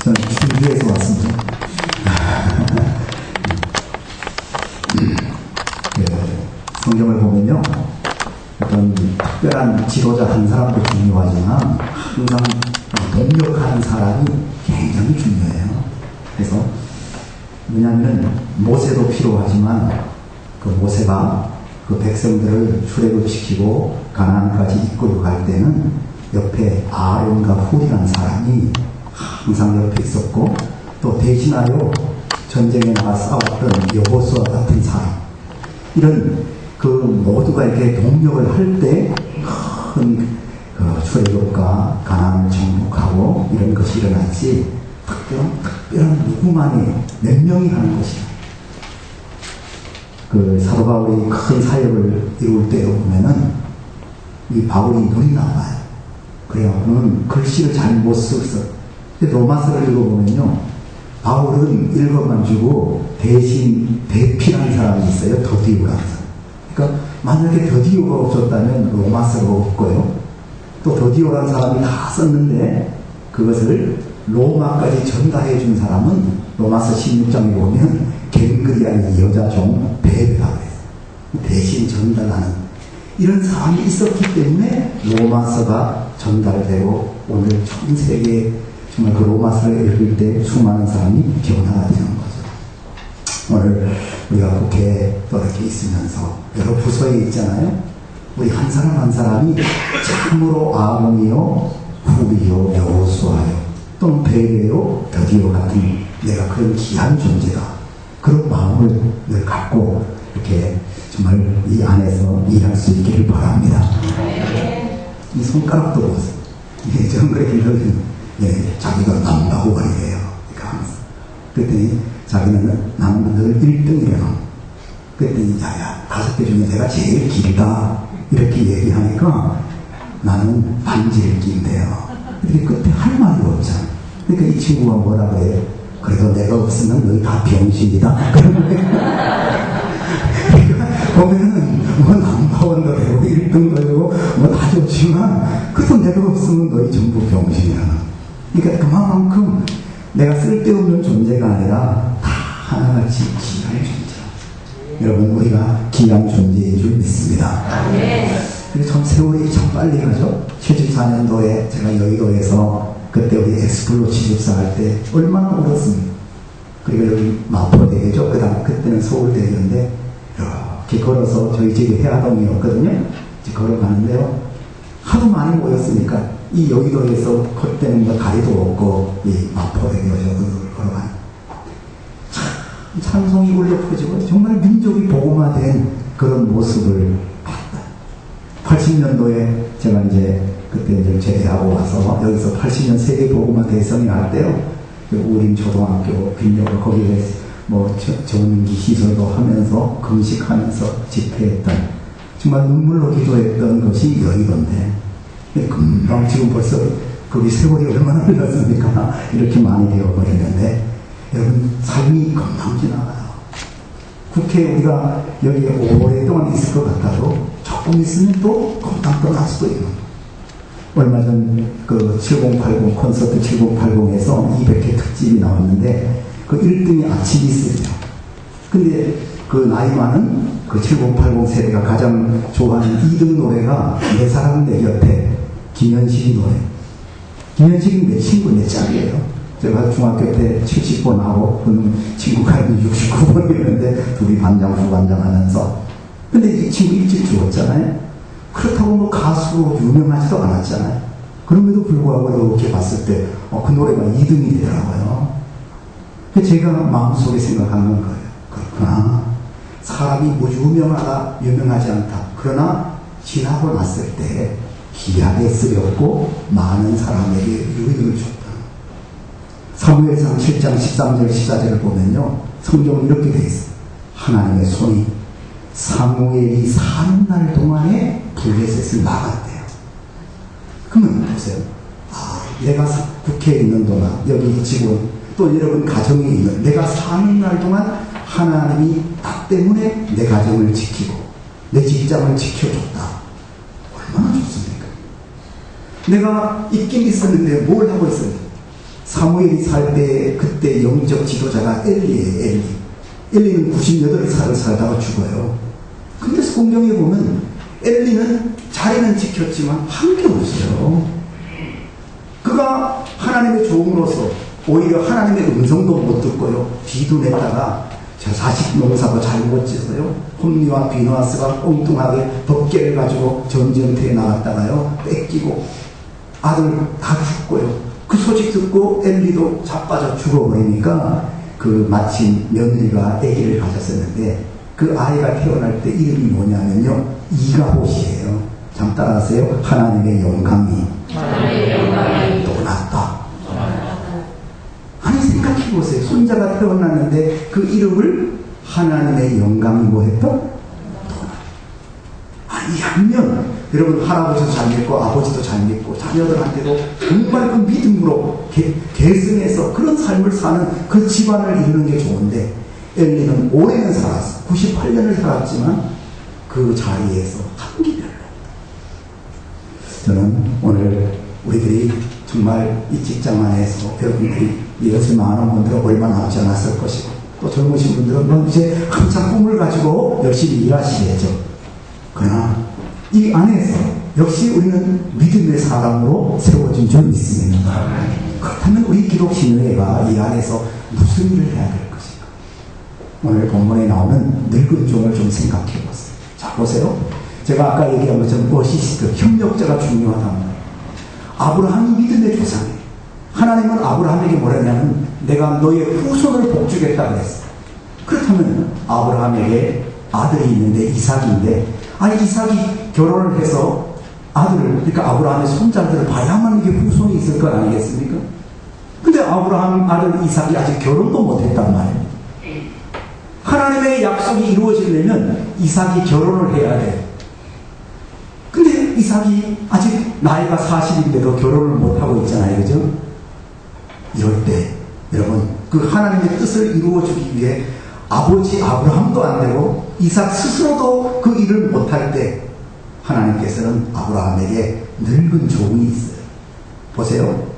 저는 중주에서 왔습니다. 성경을 보면요, 어떤 특별한 지도자 한 사람도 중요하지만 항상 동력하는 사람이 굉장히 중요해요. 그래서 왜냐하면 모세도 필요하지만 그 모세가 그 백성들을 출애굽시키고 가나안까지 이끌어 갈 때는 옆에 아론과 훌이라는 사람이 항상 옆에 있었고, 또 대신하여 전쟁에 나가 싸웠던 여호수아 같은 사람, 이런 그 모두가 이렇게 동력을 할 때 큰 그 출애굽과 가나안을 정복하고 이런 것이 일어났지, 특별한 누구만이 몇 명이 하는 것이다. 그 사도 바울이 큰 사역을 이룰 때 보면은 이 바울이 눈이 나와요. 그래갖고는 글씨를 잘 못 써서, 로마서를 읽어보면요, 바울은 읽어만 주고 대신 대필한 사람이 있어요. 더디오라는 사람. 그러니까 만약에 더디오가 없었다면 로마서가 없고요, 또 더디오라는 사람이 다 썼는데 그것을 로마까지 전달해 준 사람은 로마서 16장에 보면 갱그리아의 여자 종 베베라고 해요. 대신 전달하는 이런 사람이 있었기 때문에 로마서가 전달되고 오늘 전 세계에 정말 그 로마서를 읽을 때 수많은 사람이 변화가 되는 거죠. 오늘 우리가 국회에 또 이렇게 있으면서 여러 부서에 있잖아요. 우리 한 사람 한 사람이 참으로 아론이요, 훌이요, 여호수아요, 또는 베레요, 더디오 같은 내가 그런 귀한 존재다, 그런 마음을 늘 갖고 이렇게 정말 이 안에서 일할 수 있기를 바랍니다. 이 손가락도 보세요. 예, 저는 그렇게 늘, 예, 자기가 남다고 말이래요. 그러니까 항상. 그랬더니 자기는 나는 늘 1등이래요. 그랬더니 야야, 5개 중에 내가 제일 길다, 이렇게 얘기하니까 나는 반지를 낀대요. 근데 끝에 할 말이 없잖아. 그러니까 이 친구가 뭐라 그래요? 그래도 내가 없으면 너희 다 병신이다. 그러니까 보면은 뭐 남바원도 되고 1등도 되고 뭐 다 좋지만, 그래도 내가 없으면 너희 전부 병신이야. 그러니까 그만큼 내가 쓸데없는 존재가 아니라 다 하나같이 귀한 존재. 여러분, 우리가 귀한 존재인 줄 믿습니다. 그래서 참 세월이 참 빨리 가죠. 74년도에 제가 여의도에서 그때 우리 엑스플로 취집사 할 때 얼마나 울었습니까? 그리고 여기 마포대교죠. 그때는 서울대교인데 이렇게 걸어서 저희 집이 해화동이었거든요. 이제 걸어가는데요, 하도 많이 모였으니까 이 여의도에서 그때는 뭐 다리도 없고 이 마포대교죠. 걸어가는 찬송이 울려 퍼지고 정말 민족이 복음화된 그런 모습을 봤다. 80년도에 제가 이제 그때 이제 제대하고 와서 여기서 80년 세계 복음화 대성이 할 때요, 우림 초등학교 빈려고 거기에 뭐 전기 시설도 하면서 금식하면서 집회했던, 정말 눈물로 기도했던 것이 여의도인데, 금방 지금 벌써 거기 세월이 얼마나 흘렀습니까? 이렇게 많이 되어버렸는데, 여러분, 삶이 금방 지나가요. 국회에 우리가 여기 오랫동안 있을 것 같아도 조금 있으면 또 금방 떠날 수도 있는. 얼마 전 그 7080 콘서트 7080에서 200회 특집이 나왔는데 그 1등이 아치기스예요. 근데 그 나이 많은 그 7080 세대가 가장 좋아하는 2등 노래가 내 사랑 내 곁에, 김현식이 노래. 김현식이 내 친구, 내 짝이에요. 제가 중학교 때 70번 하고 그는 친구가 69번이었는데 둘이 반장 후반장 하면서, 근데 이 친구 일찍 죽었잖아요. 그렇다고 뭐 가수로 유명하지도 않았잖아요. 그럼에도 불구하고 이렇게 봤을 때 그 노래가 2등이 되더라고요. 제가 마음속에 생각하는 거예요. 그렇구나, 사람이 뭐 유명하지 않다, 그러나 지나고 났을 때 귀하게 쓰였고 많은 사람에게 유익을 줬다. 사무엘상 7장 13절 14절을 보면요, 성경은 이렇게 되어 있어요. 하나님의 손이 사무엘이 사는 날 동안에 블레셋을 막았대요. 그러면 보세요. 내가 국회에 있는 동안, 여기 지금 또 여러분 가정에 있는, 내가 사는 날 동안 하나님이 나 때문에 내 가정을 지키고 내 직장을 지켜줬다. 얼마나 좋습니까? 내가 있긴 있었는데 뭘 하고 있어요? 사무엘이 살 때 그때 영적 지도자가 엘리예요. 엘리는 98살을 살다가 죽어요. 근데 성경에 보면 엘리는 자리는 지켰지만 한 게 없어요. 그가 하나님의 종으로서 오히려 하나님의 음성도 못 듣고요. 뒤도 냈다가 자식 농사도 잘 못 지어서요. 홈리와 비누아스가 엉뚱하게 덮개를 가지고 전쟁터에 나갔다가요. 뺏기고 아들 다 죽고요. 그 소식 듣고 엘리도 자빠져 죽어버리니까 그 마침 며느리가 아기를 가졌었는데 그 아이가 태어날 때 이름이 뭐냐면요. 이가봇이에요. 잠 따라하세요. 하나님의 영광이 떠났다. 아니 생각해보세요. 손자가 태어났는데 그 이름을 하나님의 영광이 뭐 했다? 아니 하면 여러분 할아버지도 잘 믿고 아버지도 잘 믿고 자녀들한테도 정말 그 믿음으로 계승해서 그런 삶을 사는 그 집안을 이루는 게 좋은데 엘리는 오래는 살았어. 98년을 살았지만 그 자리에서 한기별로. 저는 오늘 우리들이 정말 이 직장 안에서 여러분들이 이것을 많은 분들은 얼마 남지 않았을 것이고 또 젊으신 분들은 뭐 이제 한참 꿈을 가지고 열심히 일하시겠죠. 그러나 이 안에서 역시 우리는 믿음의 사람으로 세워진 줄 믿습니다. 그렇다면 우리 기독신의회가 이 안에서 무슨 일을 해야 될 것인가? 오늘 본문에 나오는 늙은 종을 좀 생각해 보세요. 자 보세요. 제가 아까 얘기한 것처럼 어시스트, 협력자가 중요하단 말이에요. 아브라함이 믿음의 조상이에요. 하나님은 아브라함에게 뭐랬냐면 내가 너의 후손을 복주겠다 그랬어요. 그렇다면 아브라함에게 아들이 있는데 이삭인데 아니 이삭이 결혼을 해서 아들을 그러니까 아브라함의 손자들을 봐야만 이게 후손이 있을 것 아니겠습니까? 근데 아브라함 아들 이삭이 아직 결혼도 못했단 말이에요. 하나님의 약속이 이루어지려면 이삭이 결혼을 해야 돼. 근데 이삭이 아직 나이가 40인데도 결혼을 못하고 있잖아요. 그죠? 이럴 때 여러분 그 하나님의 뜻을 이루어주기 위해 아버지 아브라함도 안 되고 이삭 스스로도 그 일을 못할 때 하나님께서는 아브라함에게 늙은 종이 있어요. 보세요.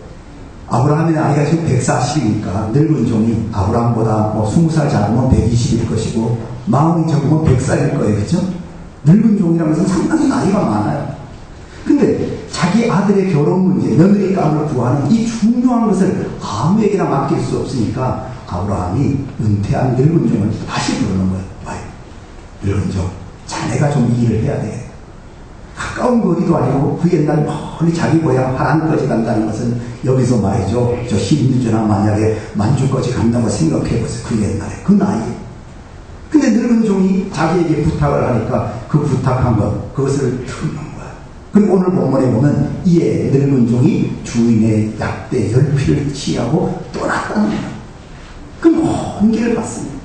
아브라함의 나이가 지금 140이니까 늙은 종이 아브라함보다 뭐 20살 작으면 120일 것이고 마음이 적으면 100살일 거예요. 그렇죠? 늙은 종이라는 것은 상당히 나이가 많아요. 근데 자기 아들의 결혼 문제, 며느리감을 구하는 이 중요한 것을 아무에게나 맡길 수 없으니까 아브라함이 은퇴한 늙은 종을 다시 부르는 거예요. 와요. 늙은 종, 자네가 좀 이 일을 해야 되겠다. 가까운 거리도 아니고 그 옛날 멀리 자기 고향 하란까지 간다는 것은 여기서 말이죠. 저 신주나 만약에 만주까지 간다고 생각해보세요. 그 옛날에 그 나이에. 근데 늙은 종이 자기에게 부탁을 하니까 그 부탁한 것 그것을 듣는 거야. 그리고 오늘 본문에 보면 이에 늙은 종이 주인의 약대 열피를 취하고 떠났다는 거야. 그 먼 길을 갔습니다.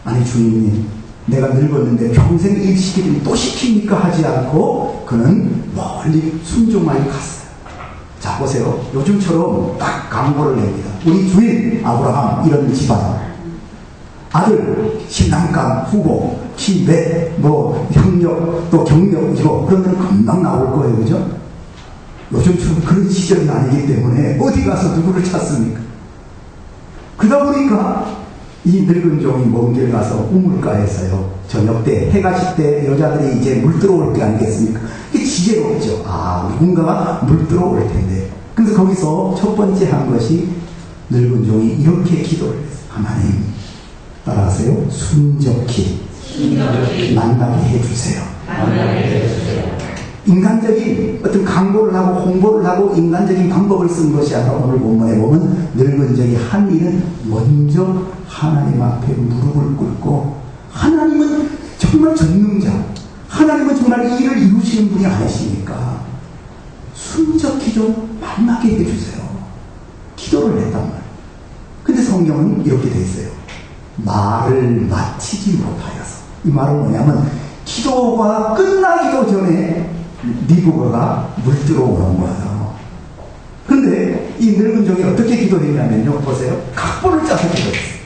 아니 주인님 내가 늙었는데 평생 일 시키더니 또 시킵니까 하지 않고 그는 멀리 순종하여 갔어요. 자 보세요. 요즘처럼 딱 강보를 냅니다. 우리 주인 아브라함 이런 집안 아들 신랑감 후보 키백 뭐 협력 또 경력 이거 그러면 금방 나올 거예요. 그죠? 요즘처럼 그런 시절이 아니기 때문에 어디 가서 누구를 찾습니까? 그러다 보니까 이 늙은 종이 먼 길 가서 우물가에서요. 저녁 때 해가 질 때 여자들이 이제 물 들어올 게 아니겠습니까? 이게 지혜롭죠. 아 누군가가 물 들어올 텐데. 그래서 거기서 첫 번째 한 것이 늙은 종이 이렇게 기도를 했어요. 하나님 따라하세요. 순적히 만나게 해주세요. 인간적인 어떤 강구를 하고 홍보를 하고 인간적인 방법을 쓴 것이 아니라 오늘 본문에 보면 늙은 적이 한 일은 먼저 하나님 앞에 무릎을 꿇고 하나님은 정말 전능자 하나님은 정말 이 일을 이루시는 분이 아니시니까 순적히 좀 만나게 해주세요. 기도를 했단 말이에요. 근데 성경은 이렇게 돼 있어요. 말을 마치지 못하여서. 이 말은 뭐냐면 기도가 끝나기도 전에 리브가가 물 들어오는 거예요. 근데 이 늙은 종이 어떻게 기도했냐면요. 보세요. 각본을 짜서 기도했어요.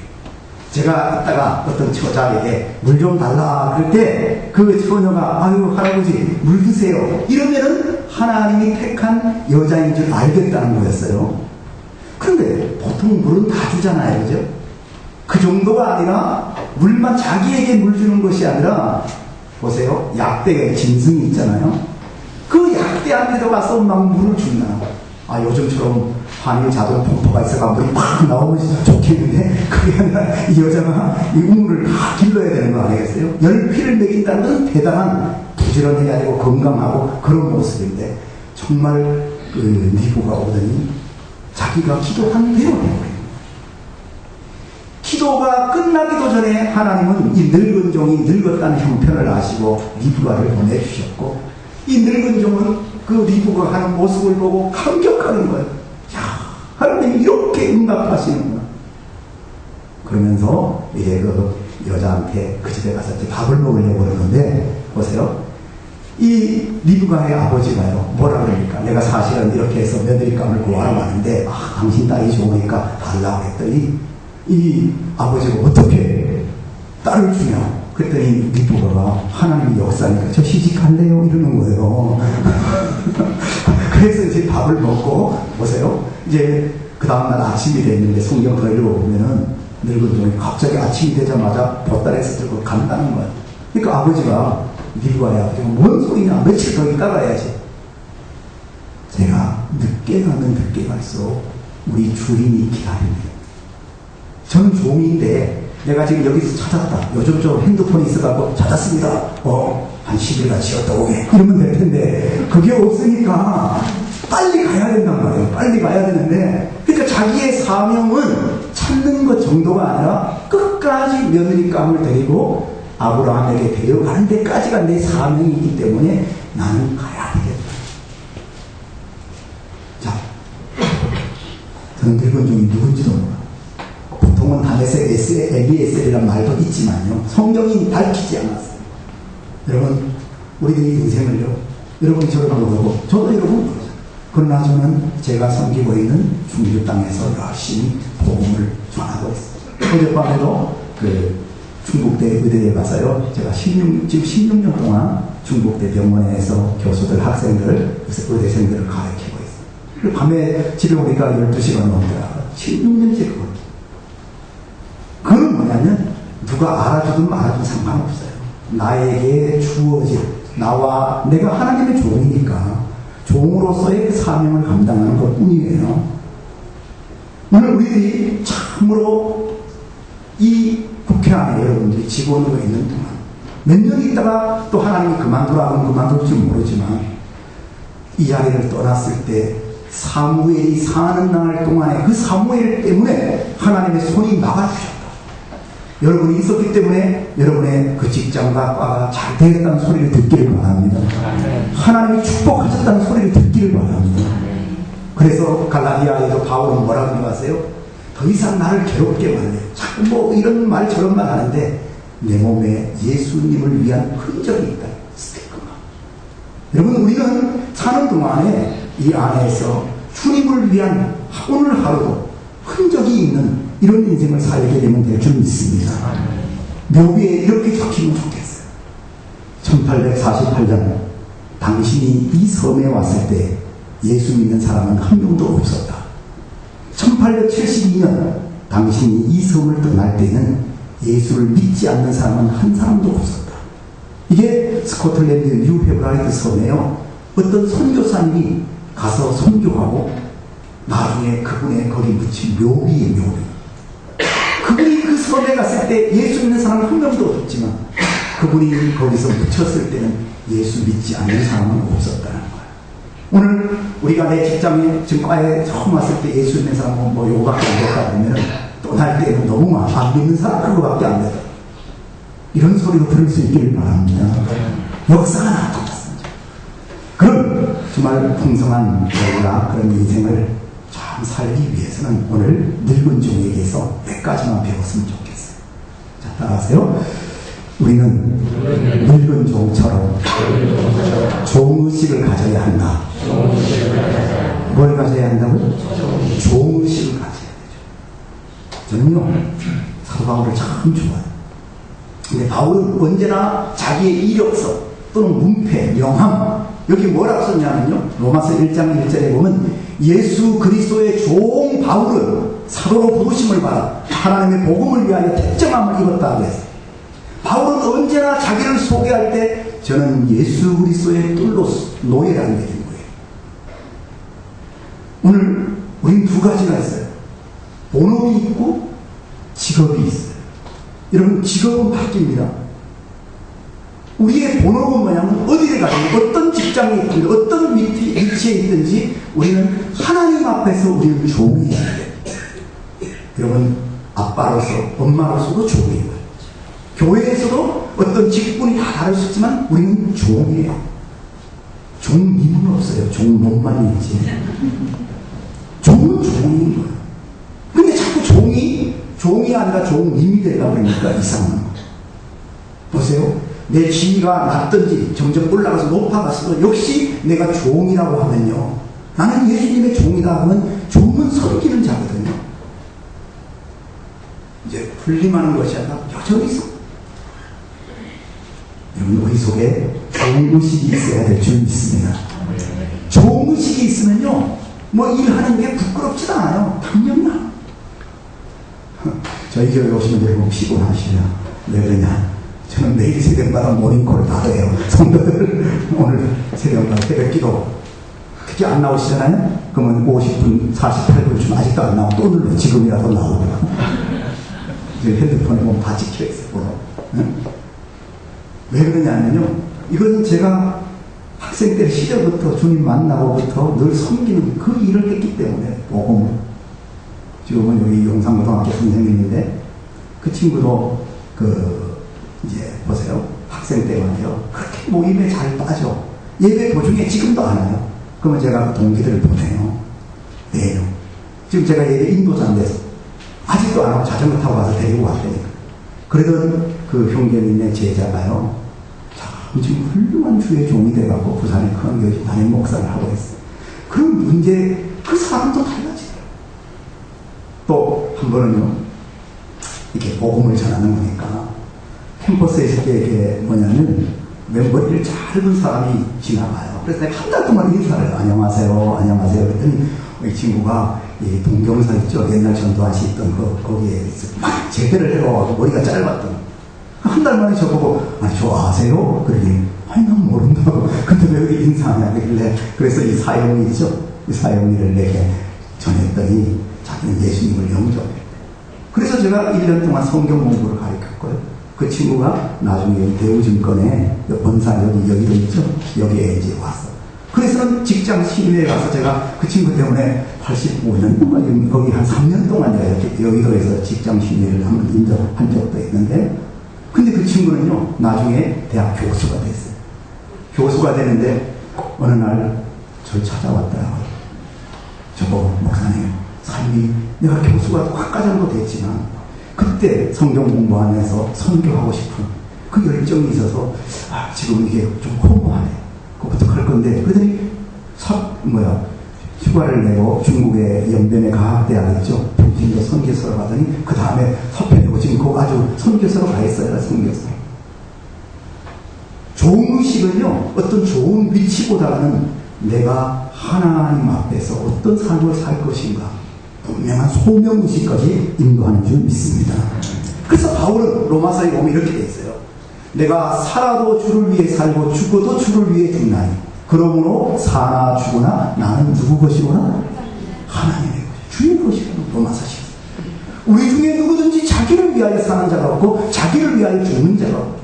제가 이따가 어떤 처자에게 물 좀 달라 그럴 때 그 처녀가 아유 할아버지 물 드세요. 이러면은 하나님이 택한 여자인 줄 알겠다는 거였어요. 그런데 보통 물은 다 주잖아요. 그죠? 그 정도가 아니라 물만 자기에게 물 주는 것이 아니라 보세요. 약대에 짐승이 있잖아요. 그 약대한테도 가서 막 물을 준다. 아, 요즘처럼 환희 자동 펌프가 있어가 물이 팍 나오면 진짜 좋겠는데 그게 아니라 이 여자가 이 우물을 다 길러야 되는 거 아니겠어요? 열피를 먹인다는 것은 대단한 부지런해야 되고 건강하고 그런 모습인데 정말 그 리브가 오더니 자기가 기도한 대로 해버려요. 기도가 끝나기도 전에 하나님은 이 늙은 종이 늙었다는 형편을 아시고 리브가를 보내주셨고 이 늙은 종은 그 리브가 하는 모습을 보고 감격하는 거예요. 야, 하나님이 이렇게 응답하시는구나. 그러면서 이제 그 여자한테 그 집에 가서 이제 밥을 먹으려고 그러는데 보세요. 이 리브가의 아버지가요, 뭐라 그러니까 내가 사실은 이렇게 해서 며느리감을 구하러 왔는데 당신 딸이 좋으니까 달라고 했더니 이 아버지가 어떻게 딸을 주냐 그랬더니 리브가가 하나님의 역사니까 저 시집갈래요 이러는 거예요. 그래서 이제 밥을 먹고 보세요. 이제 그 다음날 아침이 됐는데 성경 더 읽어보면은 늙은 종이 갑자기 아침이 되자마자 보따리에서 들고 간다는 거예요. 그러니까 아버지가 리브가의 아버지가 뭔 소리냐 며칠 더 있다 가야지. 제가 늦게 가면 늦게 갈수록 우리 주인이 기다립니다. 저는 종인데 내가 지금 여기서 찾았다. 요즘 좀 핸드폰이 있어갖고 찾았습니다. 한 10일 같이 갔다 오게. 이러면 될 텐데 그게 없으니까 빨리 가야 된단 말이에요. 빨리 가야 되는데 그러니까 자기의 사명은 찾는 것 정도가 아니라 끝까지 며느리감을 데리고 아브라함에게 데려가는 데까지가 내 사명이기 때문에 나는 가야 되겠다. 자, 저는 늙은 종이 누군지도 몰라. 보통은 다메섹 엘리에셀이라는 말도 있지만요. 성경이 밝히지 않았어요. 여러분, 우리들의 인생을요. 여러분이 저를 모르고 저도 여러분 모르죠. 그러나 저는 제가 섬기고 있는 중주 땅에서 열심히 복음을 전하고 있어요. 어젯밤에도 그 중국대 의대에 가서요. 제가 지금 16년 동안 중국대 병원에서 교수들, 학생들, 의대생들을 가르치고 있어요. 그리고 밤에 집에 오니까 12시간 넘더라고요. 16년째 그거. 그건 뭐냐면 누가 알아주든 말아주든 상관없어요. 나에게 주어진 나와 내가 하나님의 종이니까 종으로서의 그 사명을 감당하는 것 뿐이에요. 오늘 우리들이 참으로 이 국회 안에 여러분들이 직원으로 있는 동안 몇 년 있다가 또 하나님이 그만두라 하면 그만둘지 모르지만 이 자리를 떠났을 때 사무엘이 사는 날 동안에 그 사무엘 때문에 하나님의 손이 막아주셨다. 여러분이 있었기 때문에 여러분의 그 직장과 과가 잘 되겠다는 소리를 듣기를 바랍니다. 하나님이 축복하셨다는 소리를 듣기를 바랍니다. 그래서 갈라디아에도 바울은 뭐라고 말하세요? 더 이상 나를 괴롭게 말해. 자꾸 뭐 이런 말 저런 말 하는데 내 몸에 예수님을 위한 흔적이 있다. 스티커가. 여러분 우리는 사는 동안에 이 안에서 주님을 위한 오늘 하루도 흔적이 있는 이런 인생을 살게 되면 될 줄 믿습니다. 묘비에 이렇게 적히면 좋겠어요. 1848년 당신이 이 섬에 왔을 때 예수 믿는 사람은 한 명도 없었다. 1872년 당신이 이 섬을 떠날 때는 예수를 믿지 않는 사람은 한 사람도 없었다. 이게 스코틀랜드 뉴 헤브라이트 섬에요. 어떤 선교사님이 가서 선교하고 나중에 그분의 거기 묻힌 묘비의 묘비. 그분이 그 섬에 갔을 때 예수 믿는 사람은 한 명도 없었지만 그분이 거기서 묻혔을 때는 예수 믿지 않는 사람은 없었다는 거예요. 오늘 우리가 내 직장에 지금 과에 처음 왔을 때 예수 믿는 사람은 뭐 요거밖에 안 됐다 그러면 떠날 때는 너무 많아. 안 믿는 사람 그거밖에 안 되다. 이런 소리도 들을 수 있기를 바랍니다. 역사가 나타났습니다. 그럼 정말 풍성한 우리가 그런 인생을 참 살기 위해서는 오늘 늙은 종에게서 몇 가지만 배웠으면 좋겠어요. 자, 따라하세요. 우리는 늙은 종처럼 종의식을 가져야 한다. 뭘 가져야 한다고? 종의식을 가져야 되죠. 저는요, 사도 바울을 참 좋아해요. 근데 바울은 언제나 자기의 이력서 또는 문패, 명함, 여기 뭐라고 썼냐면요. 로마서 1장 1절에 보면 예수 그리스도의 종 바울은 사도로 부르심을 받아 하나님의 복음을 위하여 택정함을 입었다고 했어요. 바울은 언제나 자기를 소개할 때 저는 예수 그리스도의 뜰로 노예라는 게 된 거예요. 오늘 우리는 두 가지가 있어요. 본업이 있고 직업이 있어요. 여러분, 직업은 바뀝니다. 우리의 본업은 뭐냐면 어디에 가든 어떤 직장에 있든 어떤 위치에 있든지 우리는 하나님 앞에서 우리는 종이에요. 여러분, 아빠로서 엄마로서도 종이에요. 교회에서도 어떤 직분이 다 다를 수 있지만 우리는 종이에요. 종님은 없어요. 종놈만 있지. 종은 종인 거예요. 근데 자꾸 종이 아니라 종님이 되다 보니까 이상한 거예요. 보세요. 내 지위가 낮든지 점점 올라가서 높아갔어도 역시 내가 종이라고 하면요, 나는 예수님의 종이다 하면 종은 섬기는 자거든요. 이제 분림하는 것이 아니라 여전히 있어. 여러분, 우리 속에 종의식이 있어야 될 줄 믿습니다. 종의식이 있으면요, 뭐 일하는 게 부끄럽지도 않아요. 당연나. 저희 교회 오시면 여러분 피곤하시냐? 왜 그러냐? 저는 매일 새벽마다 모닝콜을 받아요. 성도들 오늘 새벽마다 새벽기도 그게 안 나오시잖아요? 그러면 50분, 48분쯤 아직도 안 나오고 또 눌러. 지금이라도 나오고. 핸드폰에 보면 다 찍혀있어요. 응? 왜 그러냐면요, 이것은 제가 학생 때 시절부터 주님 만나고부터 늘 섬기는 그 일을 했기 때문에 복음을. 지금은 여기 용산고등학교 선생님인데 그 친구도 이제 보세요. 학생 때 말이요, 그렇게 모임에 잘 빠져. 예배 도중에 지금도 안 와요. 그러면 제가 동기들을 보내요. 왜요? 지금 제가 예배 인도자인데 아직도 안 하고 자전거 타고 와서 데리고 왔다니까. 그러던 그 형제님의 제자가요, 참 지금 훌륭한 주의 종이 돼갖고 부산에 큰 교회 담임 목사를 하고 있어요. 그럼 문제, 그 사람도 달라지더라고요. 또 한 번은요, 이렇게 복음을 전하는 거니까 캠퍼스에 있을 때 이게 뭐냐면 머리를 짧은 사람이 지나가요. 그래서 내가 한 달 동안 인사를, 안녕하세요, 안녕하세요 그랬더니 이 친구가 이 동경사 있죠, 옛날 전두환씨 있던 거기에 막 제대를 해가지고 머리가 짧았던, 한 달 만에 저보고 아니 좋아하세요? 그러더니 아니 난 모른다고. 근데 왜 여기 인사하냐 그러길래, 그래서 이 사형이 있죠, 이 사형이를 내게 전했더니 자기는 예수님을 영접했대. 그래서 제가 1년 동안 성경 공부를 가르쳤고요. 그 친구가 나중에 대우증권에 본사 여기도 있죠? 여기에 이제 왔어. 그래서는 직장 시위에 가서 제가 그 친구 때문에 85년 동안, 거기 한 3년 동안 이렇게 여의도에서 직장 시위를 한 적도 있는데, 근데 그 친구는요, 나중에 대학 교수가 됐어요. 교수가 되는데, 어느 날 저를 찾아왔더라고요. 저보고, 목사님, 삶이, 내가 교수가 학과 정도 됐지만, 그때 성경 공부하면서 선교하고 싶은 그 열정이 있어서, 지금 이게 좀 허무하네. 그것부터 갈 건데, 그러더니, 휴가를 내고 중국의 연변의 과학대학 있죠? 북진도 선교사로 가더니, 그 다음에 사표 내고 지금 그거 아주 선교사로 가 있어요, 선교사. 좋은 의식은요, 어떤 좋은 위치보다는 내가 하나님 앞에서 어떤 삶을 살 것인가, 분명한 소명의식까지 인도하는 줄 믿습니다. 그래서 바울은 로마서에 보면 이렇게 돼 있어요. 내가 살아도 주를 위해 살고 죽어도 주를 위해 죽나니 그러므로 사나 죽으나 나는 누구 것이오나 하나님의 것이, 주의 것이라는 로마서시. 우리 중에 누구든지 자기를 위하여 사는 자가 없고 자기를 위하여 죽는 자가 없고.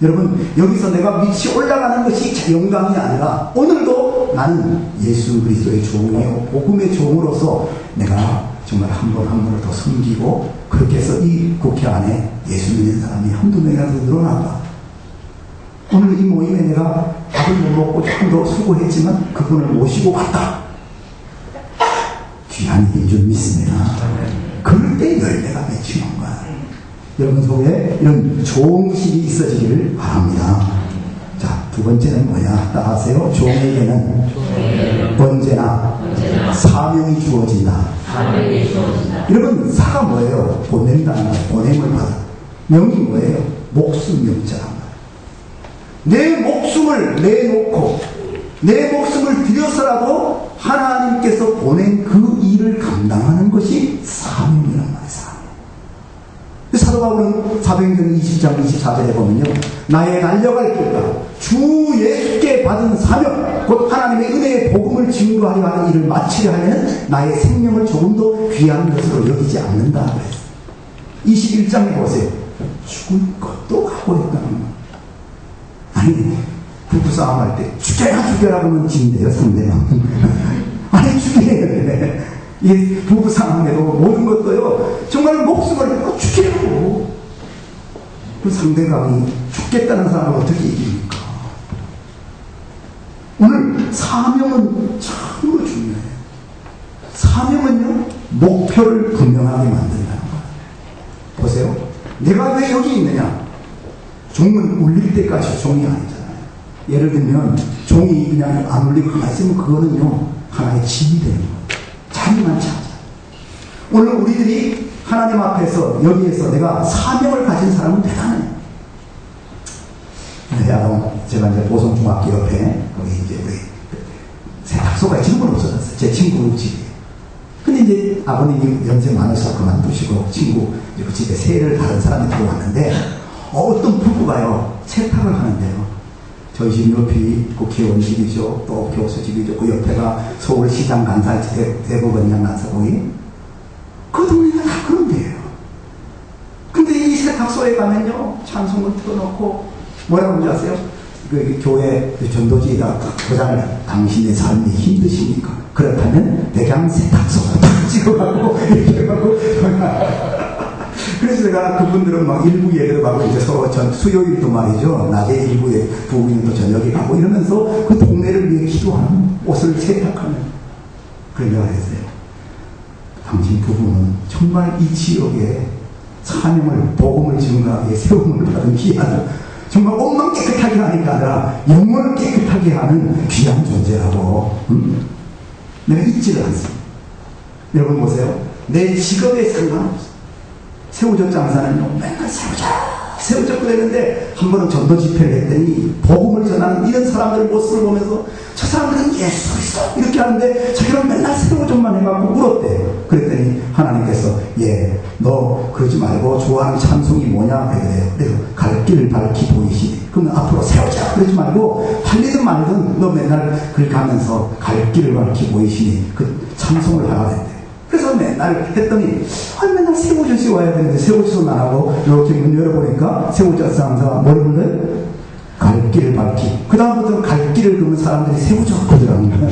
여러분, 여기서 내가 밑이 올라가는 것이 영광이 아니라 오늘도 나는 예수 그리스도의 종이요 복음의 종으로서 내가 정말 한 번 한 번을 더 섬기고, 그렇게 해서 이 국회 안에 예수 믿는 사람이 한두 명이라도 늘어난다. 오늘 이 모임에 내가 밥을 못 먹고 조금 더 수고했지만 그분을 모시고 갔다. 귀한 일인 줄 믿습니다. 그럴 때 열매가 맺히는 거야. 여러분 속에 이런 좋은 의식이 있어지기를 바랍니다. 자, 두 번째는 뭐냐? 따라하세요. 종에게는 언제나 사명이 주어진다. 여러분, 사가 뭐예요? 보낸다는 거예요. 보냄을 받아. 명이 뭐예요? 목숨 명자란 말이에요. 내 목숨을 내놓고 내 목숨을 들여서라도 하나님께서 보낸 그 일을 감당하는 것이 사명이란 말이에요. 사명. 사도 바울은 사도행전 20장 24절에 보면요, 나의 달려갈 길과 주 예수께 받은 사명, 곧 하나님의 은혜의 복음을 증거하려 하는 일을 마치려 하면 나의 생명을 조금 더 귀한 것으로 여기지 않는다 그랬어요. 21장에 보세요. 죽을 것도 각오했다는 거예요. 아니, 부부싸움 할 때 죽여라 그러면 진대요, 상대방. 아니, 죽여야 돼. 이 부부싸움에도 모든 것도요, 정말 목숨을 걸고 죽이라고. 그 상대방이 죽겠다는 사람을 어떻게 이깁니까? 오늘 사명은 참으로 중요해요. 사명은요, 목표를 분명하게 만든다는 거예요. 보세요. 내가 왜 여기 있느냐? 종은 울릴 때까지 종이 아니잖아요. 예를 들면 종이 그냥 안 울리고 가만히 있으면 그거는요, 하나의 짐이 되는 거예요. 자리만 찾아. 오늘 우리들이 하나님 앞에서 여기에서 내가 사명을 가진 사람은 대단해요. 제가 이제 보성중학교 옆에 거기 이제 우리 세탁소가 지금은 없어졌어요. 제 친구 집이에요. 근데 이제 아버님이 연세 많으셔서 그만두시고 친구 그 집에 세를 다른 사람이 들어왔는데 어떤 부부가요 세탁을 하는데요. 저희 집 옆이 국회의원 집이죠. 또 교수 집이죠. 그 옆에가 서울시장 간사지 대법원장 간사고이. 그 동네가 다 그런 데예요. 근데 이 세탁소에 가면요 찬송을 틀어놓고 뭐라고 그러지 아세요? 그 교회 전도지에다 도장을 당신의 삶이 힘드십니까? 그렇다면 백양 세탁소가 딱 찍어가고 이렇게 해가고 그래서 제가 그분들은 막 일부 예배도 가고 이제 서로 수요일도 말이죠. 낮에 일부에 부부는 또 저녁에 가고 이러면서 그 동네를 위해 기도하는 옷을 세탁하는 그런 걸 했어요. 당신 부부는 정말 이 지역에 사명을 복음을 증거하기에 세움을 받은 귀한 정말 옷만 깨끗하게 하는 게 아니라 영혼을 깨끗하게 하는 귀한 존재라고 내가 잊지를 않습니다. 여러분 보세요. 내 직업에 상관없어. 새우젓 장사는요 맨날 새우젓 끓였는데 한 번은 전도 집회를 했더니 복음을 전하는 이런 사람들의 모습을 보면서 저 사람들은 예수 그리스도 이렇게 하는데 자기는 맨날 새우젓만 해갖고 울었대요. 그랬더니 하나님께서 너 그러지 말고 좋아하는 찬송이 뭐냐 그래요. 그래서 갈 길을 밝히 보이시니 그러면 앞으로 세우자 그러지 말고 할리든 말든 너 맨날 글 가면서 갈 길을 밝히 보이시니 그 찬송을 하라 그랬대요. 그래서 맨날 했더니 맨날 새우젓이 와야 되는데 새우젓은 안 하고 이렇게 문 열어보니까 새우젓 상사가 뭘 불러요? 갈 길을 밝히. 그 다음부터는 갈 길을 그러면 사람들이 새우젓 보더라고요.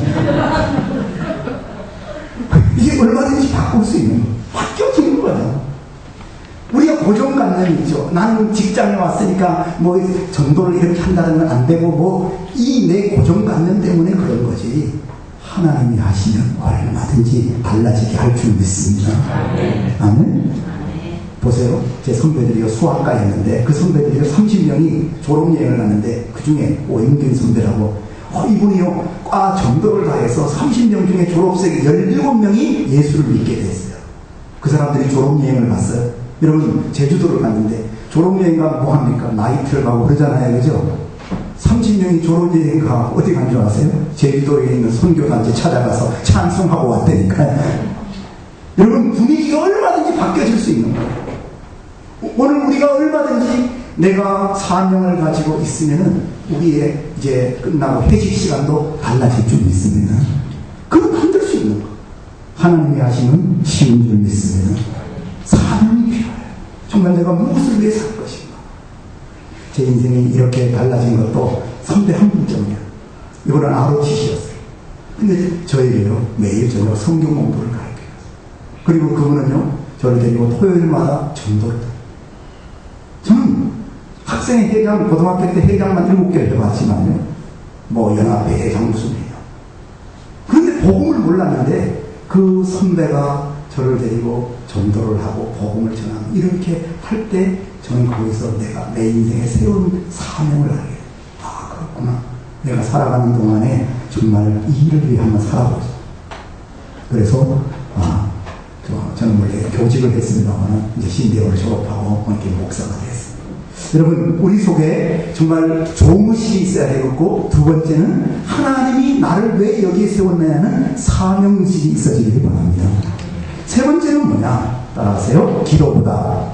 이게 얼마든지 바꿀 수 있는 거예요. 바뀌어지는 거예요. 우리가 고정관념이 있죠. 나는 직장에 왔으니까 뭐 전도를 이렇게 한다는 건 안 되고 뭐 이 내 고정관념 때문에 그런 거지. 하나님이 하시면 얼마든지 달라지게 할 줄 믿습니다. 아멘. 보세요. 제 선배들이 수학과였는데 그 선배들이 30명이 졸업여행을 갔는데 그 중에 오영균 선배라고 이분이요 과 전도를 다해서 30명 중에 졸업생 17명이 예수를 믿게 됐어요. 그 사람들이 졸업여행을 갔어요. 여러분 제주도를 갔는데 졸업여행 가면 뭐합니까? 나이트를 가고 그러잖아요. 그죠? 30명이 졸업여행 가 어디 간 줄 아세요? 제주도에 있는 선교단체 찾아가서 찬송하고 왔다니까요. 여러분 분위기가 얼마든지 바뀌어질 수 있는 거예요. 오늘 우리가 얼마든지 내가 사명을 가지고 있으면은 우리의 이제 끝나고 회식 시간도 달라질 줄 믿습니다. 그건 만들 수 있는 거. 하나님이 하시는 쉬운 줄 믿습니다. 사명이 필요해요. 정말 내가 무엇을 위해 살 것인가. 제 인생이 이렇게 달라진 것도 선배 한 분 때문이에요. 이거는 ROTC였어요. 근데 저에게요 매일 저녁 성경 공부를 가르쳐요. 그리고 그분은요 저를 데리고 토요일마다 전도를 해요. 저는 학생회 회장, 고등학교 때 회장만 7개를 해봤지만요 뭐 연합회 회장 무슨 회장. 그런데 복음을 몰랐는데 그 선배가 저를 데리고 전도를 하고 복음을 전하고 이렇게 할 때 저는 거기서 내가 내 인생의 새로운 사명을 알게 돼요. 그렇구나. 내가 살아가는 동안에 정말 이 일을 위해 한번 살아보자. 그래서 저는 원래 교직을 했습니다만 이제 신대원을 졸업하고 이렇게 목사가 됐어요. 여러분, 우리 속에 정말 좋으시 있어야 되겠고, 두 번째는 하나님이 나를 왜 여기에 세웠느냐는 사명의식이 있어지길 바랍니다. 세 번째는 뭐냐? 따라하세요. 기도보다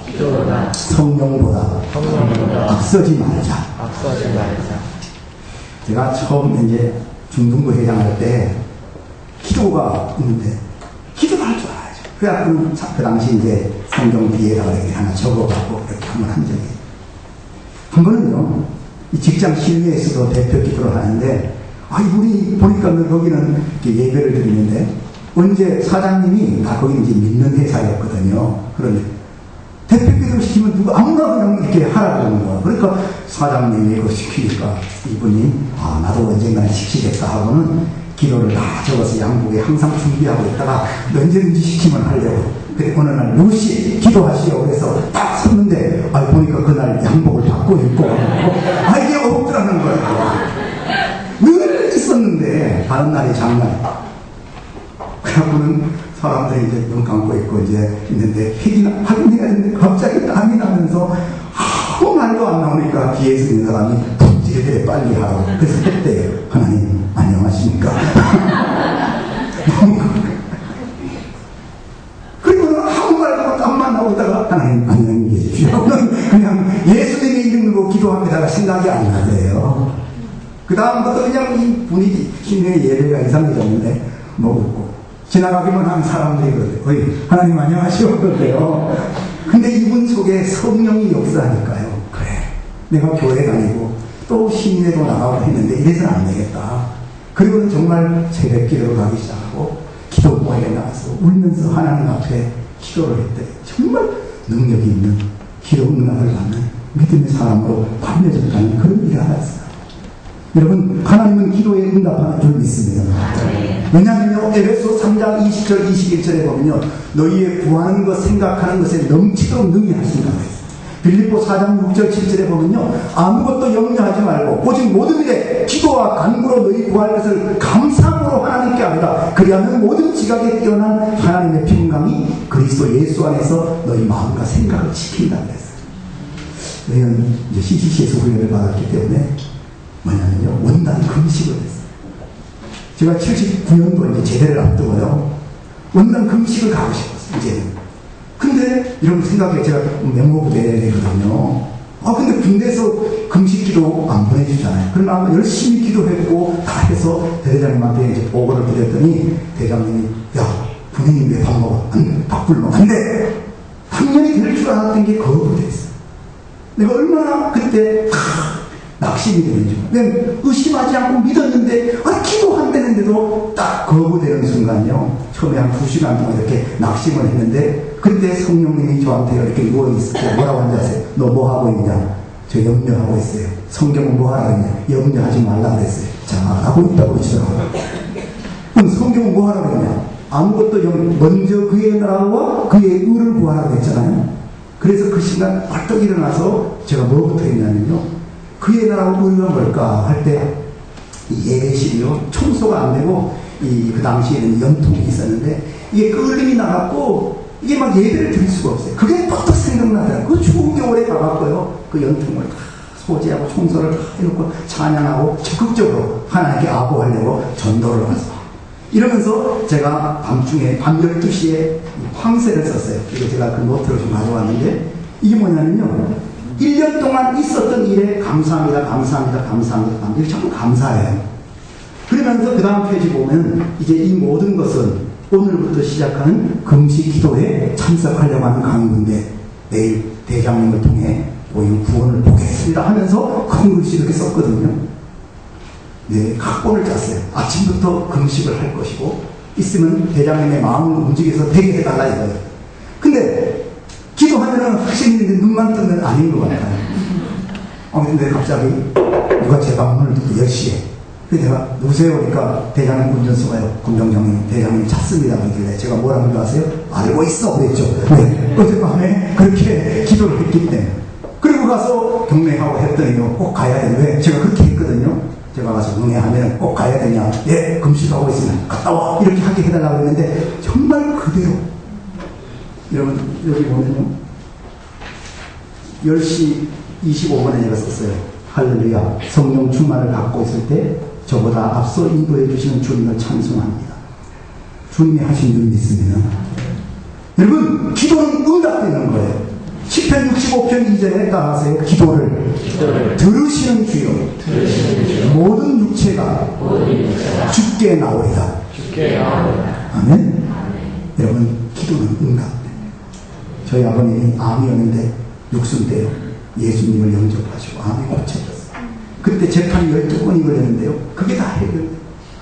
성령보다 앞서지 말자. 제가 처음 이제 중등부 회장할 때 기도가 있는데 기도를 할 줄 알아야죠. 그래갖고 그 당시 이제 성경 뒤에다가 이렇게 하나 적어갖고 이렇게 한번 한 적이 있어요. 한 번은요, 이 직장 실내에서도 대표 기도를 하는데, 이분이 보니까 거기는 이렇게 예배를 드리는데, 언제 사장님이 다 거기는 이제 믿는 회사였거든요. 그런데 대표 기도를 시키면 누가 아무나 그냥 이렇게 하라고 하는 거야. 그러니까 사장님이 그거 시키니까 이분이 나도 언젠가는 시키겠다 하고는 기도를 다 적어서 양복에 항상 준비하고 있다가 언제든지 시키면 하려고. 그래 어느 날 누구시 기도하시오 그래서 딱 섰는데 보니까 그날 양복을 바꿔 입고 이게 없더라는 거야. 늘 있었는데 다른 날이 장날. 그래갖고는 사람들이 이제 눈 감고 있고 이제 있는데 확인해야 되는데 갑자기 땀이 나면서 아무 말도 안 나오니까 뒤에서 있는 사람이 부지런히 빨리 하라고. 그래서 그때 하나님 안녕하십니까? 그리고는 아무 말도 땀만 나오다가 하나님 안녕히 계십시오. 그냥 예수님의 이름으로 기도합니다가 생각이 안 나대요. 그 다음부터 그냥 이 분위기 신의 예배가 이상해졌는데 먹었고 지나가기만 한 사람들이 그러대요. 하나님 안녕하시오 그러대요. 근데 이분 속에 성령이 역사하니까요. 그래 내가 교회 다니고 또 신인회도 나가고 했는데 이래서는 안 되겠다. 그리고는 정말 새벽 기도를 가기 시작하고 기도모임에 나와서 울면서 하나님 앞에 기도를 했대. 정말 능력이 있는 기도 응답을 받는 믿음의 사람으로 바뀌어졌다는 그런 일을 알았어요. 여러분, 하나님은 기도에 응답하는 줄 믿습니다. 왜냐하면요, 에베소 3장 20절 21절에 보면요, 너희의 구하는 것 생각하는 것에 넘치도록 능히 하신다고 했어요. 빌립보 4장 6절 7절에 보면요, 아무것도 염려하지 말고 오직 모든 일에 기도와 간구로 너희 구할 것을 감사함으로 하나님께 합니다. 그리하면 모든 지각에 뛰어난 하나님의 평강이 그리스도 예수 안에서 너희 마음과 생각을 지킨다고 했어요. 왜냐하면 이제 CCC에서 훈련을 받았기 때문에 뭐냐면요, 원단 금식을 했어요. 제가 79년도 이제 제대를 앞두고요, 원단 금식을 가고 싶었어요, 이제는. 근데 이런 생각에 제가 맹목부대거든요. 근데 군대에서 금식 기도 안 보내주잖아요. 그러나 열심히 기도했고 다 해서 대대장님한테 이제 보고를 드렸더니 대장님이 군인이 왜 밥 먹어? 밥 굶어. 안 돼! 당연히 될 줄 알았던 게 거부됐어요. 내가 얼마나 그때 낙심이 되는지. 그냥 의심하지 않고 믿었는데, 기도한다는데도 딱 거부되는 순간요. 처음에 한 2시간 동안 이렇게 낙심을 했는데, 그때 성령님이 저한테 이렇게 누워있을 때 뭐라고 하는지 아세요? 너 뭐 하고 있냐? 저 염려하고 있어요. 성경은 뭐 하라고 했냐? 염려하지 말라 그랬어요. 자, 하고 있다고 그러시더라고요. 그럼 성경은 뭐 하라고 했냐? 아무것도 먼저 그의 나라와 그의 의를 구하라고 했잖아요. 그래서 그 순간 벌떡 일어나서 제가 뭐부터 했냐면요. 그의 나라와 의가 뭘까 할 때 예배실이요, 청소가 안 되고 그 당시에는 연통이 있었는데 이게 끓림이 나갔고 이게 막 예배를 드릴 수가 없어요. 그게 뻗떡 생각나더라고요. 그 추운 겨울에 가봤고요, 그 연통을 다 소지하고 청소를 다 해놓고 찬양하고 적극적으로 하나님께 아부하려고 전도를 가서 이러면서 제가 밤중에 밤 12시에 황새를 썼어요. 이거 제가 그 노트를 좀 가져왔는데 이게 뭐냐면요, 1년 동안 있었던 일에 감사합니다, 감사합니다, 감사합니다, 감사합니다. 자꾸 감사해요. 그러면서 그 다음 페이지 보면 이제 이 모든 것은 오늘부터 시작하는 금식 기도에 참석하려고 하는 강구인데 내일 대장님을 통해 보이는 구원을 보겠습니다 하면서 큰 글씨 이렇게 썼거든요. 네, 각본을 짰어요. 아침부터 금식을 할 것이고 있으면 대장님의 마음을 움직여서 되게 해달라 이거예요. 근데 기도하면은 확실히 눈만 뜨면 아닌 것 같아요. 근데 갑자기 누가 제 방문을 듣고 10시에. 그래서 내가 누구세요? 그러니까 대장님 운전수가요. 군병장님, 대장님 찾습니다. 그러길래 제가 뭐라는 줄 아세요? 알고 있어. 그랬죠. 왜? 어젯밤에 그렇게 기도를 했기 때문에. 그리고 가서 경례하고 했더니요, 꼭 가야 되는데, 왜? 제가 그렇게 했거든요. 제가 가서 경례하면 꼭 가야 되냐? 예, 금식하고 있으면 갔다 와. 이렇게 하게 해달라고 했는데, 정말 그대로. 여러분, 여기 보면요. 10시 25번에 제가 썼어요. 할렐루야. 성령 충만을 갖고 있을 때 저보다 앞서 인도해 주시는 주님을 찬송합니다. 주님이 하신 줄 믿습니다. 여러분, 기도는 응답되는 거예요. 시편 65편 2절에 따라하세요. 기도를 들으시는 주여 모든 육체가 주께 나오리다. 아멘. 여러분, 기도는 응답됩니다. 저희 아버님이 암이었는데 육순 때요 예수님을 영접하시고 암이 고쳐졌어요. 그때 재판이 12건이 걸렸는데요, 그게 다 해결돼요.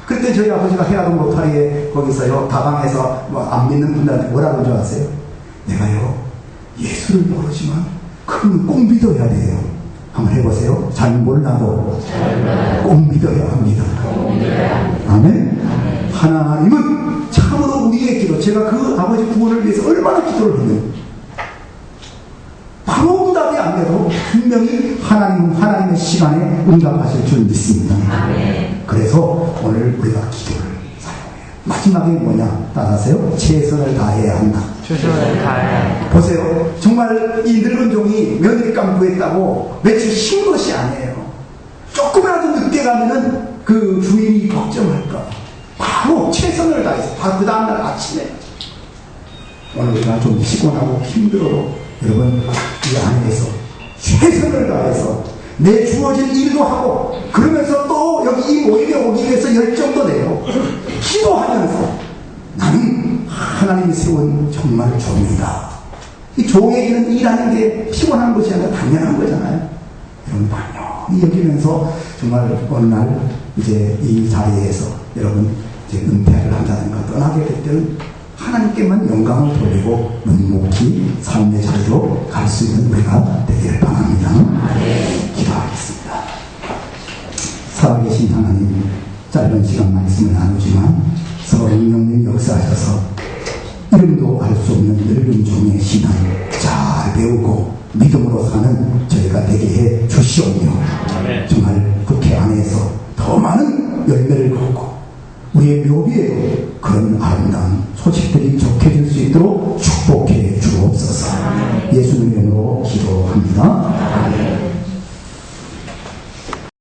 그때 저희 아버지가 해야동 로타리에 거기서요 다방에서 안 믿는 분들한테 뭐라고 줄 아세요? 내가요 예수를 모르지만 그건 꼭 믿어야 돼요. 한번 해보세요. 잘 몰라도 꼭 믿어야 합니다. 아멘. 하나님은 참으로 우리의 기도, 제가 그 아버지 구원을 위해서 얼마나 기도를 했는지 바로 응답이 안 돼도 분명히 하나님은 하나님의 시간에 응답하실 줄 믿습니다. 그래서 오늘 우리가 기도를 사용해요. 마지막에 뭐냐 따라하세요. 최선을 다해야 한다. 최선을 다해야. 보세요. 정말 이 늙은 종이 며느리감 구했다고 며칠 쉰 것이 아니에요. 조금이라도 늦게 가면은 그 주인이 걱정할까. 바로 최선을 다해서 그 다음날 아침에 오늘 우리가 좀 피곤하고 힘들어도 여러분 이 안에서 최선을 다해서 내 주어진 일도 하고 그러면서 또 여기 이 모임에 오기 위해서 열정도 내요. 기도하면서 나는 하나님이 세운 정말 종이다. 이 종에게는 일하는 게 피곤한 것이 아니라 당연한 거잖아요. 여러분 당연히 여기면서 정말 어느 날 이제 이 자리에서 여러분 이제 은퇴를 한다든가 떠나게 될 때는 하나님께만 영광을 돌리고 묵묵히 삶의 자리로 갈 수 있는 우리가 되기를 바랍니다. 기도하겠습니다. 살아계신 하나님, 짧은 시간 말씀을 나누지만 성령님 역사하셔서 이름도 알 수 없는 늙은 종의 신앙 잘 배우고 믿음으로 사는 저희가 되게 해 주시오며 정말 국회 안에서 더 많은 열매를 걷고 우리의 묘비에 그런 아름다운 소식들이 적혀질 수 있도록 축복해 주옵소서. 예수님의 이름으로 기도합니다.